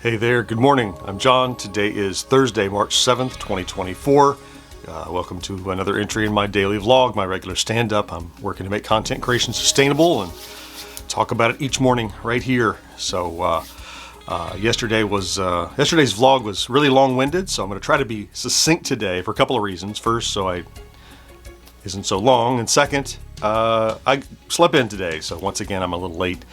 Hey there, good morning. I'm John. Today is Thursday, March 7th, 2024. Welcome to another entry in my daily vlog, my regular stand-up. I'm working to make content creation sustainable and talk about it each morning right here. So yesterday's vlog was really long-winded, so I'm going to try to be succinct today for a couple of reasons. First, so I isn't so long, and second, I slept in today, so once again I'm a little late.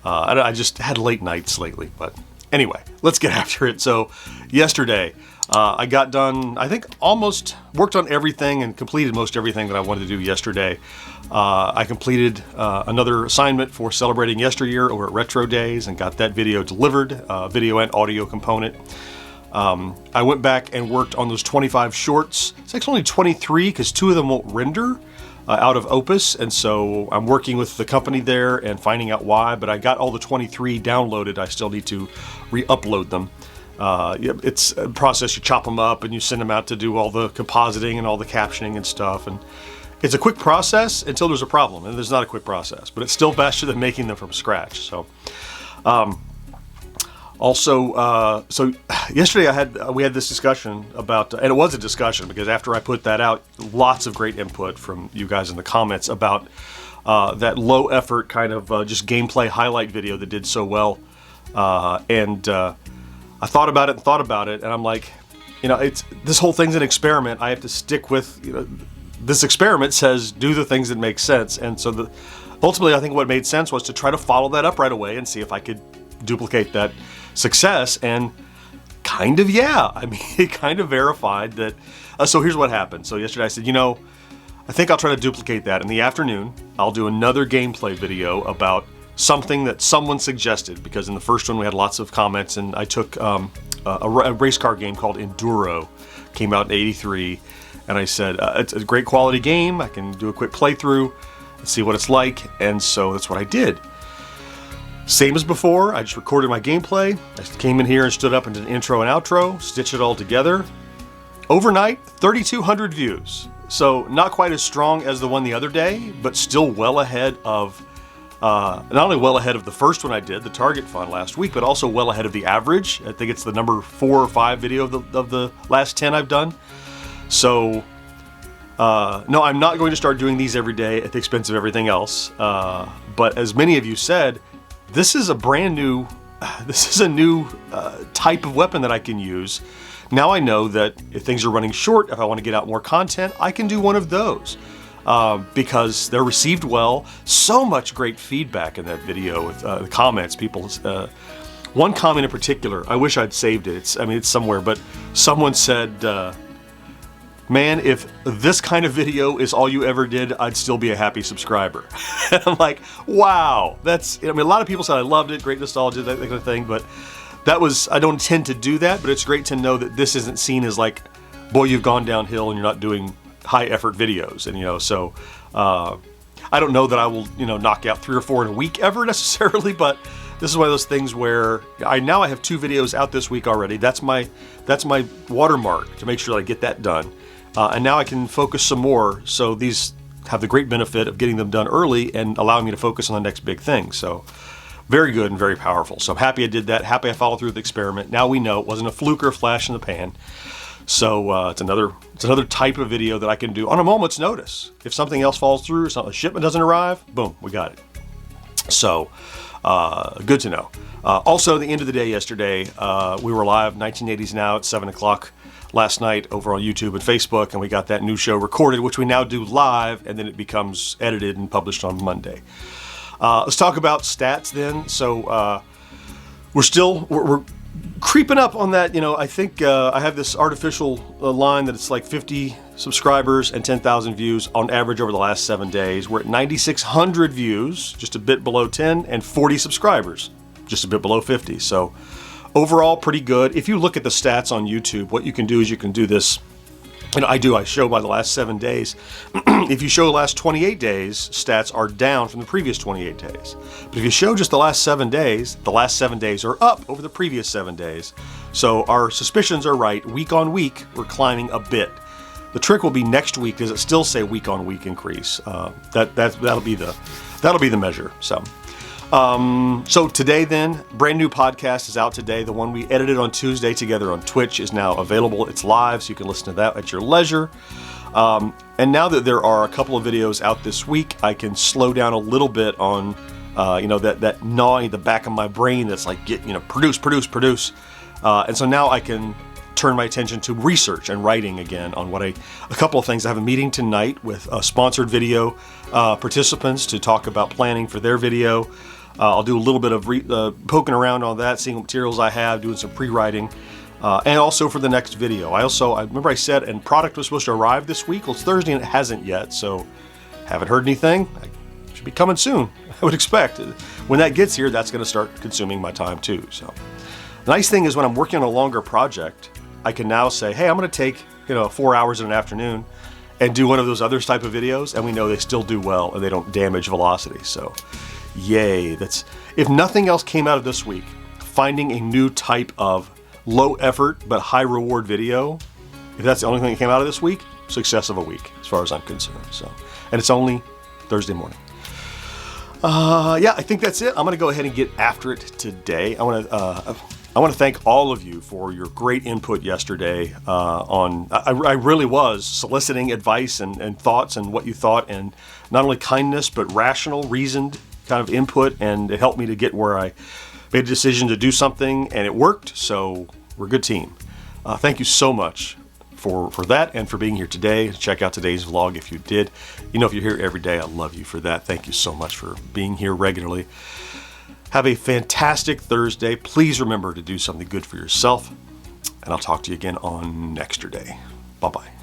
I just had late nights lately, but anyway, let's get after it. So yesterday, I got done, I think almost worked on everything and completed most everything that I wanted to do yesterday. I completed another assignment for Celebrating Yesteryear over at Retro Days and got that video delivered, video and audio component. I went back and worked on those 25 shorts. It's actually only 23 because 2 of them won't render out of Opus, and so I'm working with the company there and finding out why, but I got all the 23 downloaded. I still need to re-upload them. It's a process. You chop them up and you send them out to do all the compositing and all the captioning and stuff, and it's a quick process until there's a problem, and there's not a quick process, but it's still faster than making them from scratch. So so yesterday we had this discussion about, and it was a discussion because after I put that out, lots of great input from you guys in the comments about that low effort kind of just gameplay highlight video that did so well. I thought about it, and I'm like, this whole thing's an experiment. I have to stick with, this experiment says do the things that make sense, and so ultimately I think what made sense was to try to follow that up right away and see if I could duplicate that success, and it kind of verified that. So here's what happened. So yesterday I said, I think I'll try to duplicate that. In the afternoon, I'll do another gameplay video about something that someone suggested, because in the first one we had lots of comments, and I took a race car game called Enduro, came out in '83, and I said, it's a great quality game, I can do a quick playthrough and see what it's like, and so that's what I did. Same as before, I just recorded my gameplay. I came in here and stood up and did an intro and outro, stitched it all together. Overnight, 3,200 views. So not quite as strong as the one the other day, but still well ahead of, not only well ahead of the first one I did, the Target Fun last week, but also well ahead of the average. I think it's the number 4 or 5 video of the last 10 I've done. So, no, I'm not going to start doing these every day at the expense of everything else. But as many of you said, this is a new type of weapon that I can use. Now I know that if things are running short, if I want to get out more content, I can do one of those because they're received well. So much great feedback in that video with the comments. People, one comment in particular, I wish I'd saved it. It's somewhere, but someone said, man, if this kind of video is all you ever did, I'd still be a happy subscriber. And I'm like, wow, a lot of people said I loved it, great nostalgia, that kind of thing, but I don't intend to do that, but it's great to know that this isn't seen as like, boy, you've gone downhill and you're not doing high effort videos. And, so I don't know that I will, knock out 3 or 4 in a week ever necessarily, but this is one of those things where I have 2 videos out this week already. That's my watermark to make sure that I get that done. And now I can focus some more, so these have the great benefit of getting them done early and allowing me to focus on the next big thing. So very good and very powerful. So I'm happy I did that, happy I followed through with the experiment. Now we know it wasn't a fluke or a flash in the pan. So it's another type of video that I can do on a moment's notice. If something else falls through, or a shipment doesn't arrive, boom, we got it. So good to know. Also, the end of the day yesterday, we were live 1980s Now at 7 o'clock. Last night over on YouTube and Facebook, and we got that new show recorded, which we now do live, and then it becomes edited and published on Monday. Let's talk about stats then. So we're creeping up on that. I think I have this artificial line that it's like 50 subscribers and 10,000 views on average over the last 7 days. We're at 9,600 views, just a bit below 10, and 40 subscribers, just a bit below 50. So overall, pretty good. If you look at the stats on YouTube, what you can do is you can do this. I show by the last 7 days. If you show the last 28 days, stats are down from the previous 28 days. But if you show just the last 7 days, the last 7 days are up over the previous 7 days. So our suspicions are right. Week on week, we're climbing a bit. The trick will be next week. Does it still say week on week increase? That'll be the measure. So So today then, brand new podcast is out today. The one we edited on Tuesday together on Twitch is now available. It's live, so you can listen to that at your leisure. And now that there are a couple of videos out this week, I can slow down a little bit on, that gnawing the back of my brain that's like, produce. And so now I can turn my attention to research and writing again on a couple of things. I have a meeting tonight with sponsored video participants to talk about planning for their video. I'll do a little bit of poking around on that, seeing what materials I have, doing some pre-writing, and also for the next video. I remember I said, and product was supposed to arrive this week. Well, it's Thursday and it hasn't yet, so haven't heard anything. It should be coming soon, I would expect. When that gets here, that's going to start consuming my time too. So the nice thing is when I'm working on a longer project, I can now say, hey, I'm going to take 4 hours in an afternoon and do one of those other type of videos, and we know they still do well and they don't damage velocity. So yay. If nothing else came out of this week, finding a new type of low effort but high reward video, if that's the only thing that came out of this week, success of a week as far as I'm concerned. So, and it's only Thursday morning. I think that's it. I'm going to go ahead and get after it today. I want to thank all of you for your great input yesterday. I really was soliciting advice and thoughts and what you thought, and not only kindness but rational, reasoned kind of input, and it helped me to get where I made a decision to do something, and it worked. So we're a good team. Thank you so much for that and for being here today. Check out today's vlog if you did. If you're here every day, I love you for that. Thank you so much for being here regularly. Have a fantastic Thursday. Please remember to do something good for yourself, and I'll talk to you again on Nexter Day. Bye-bye.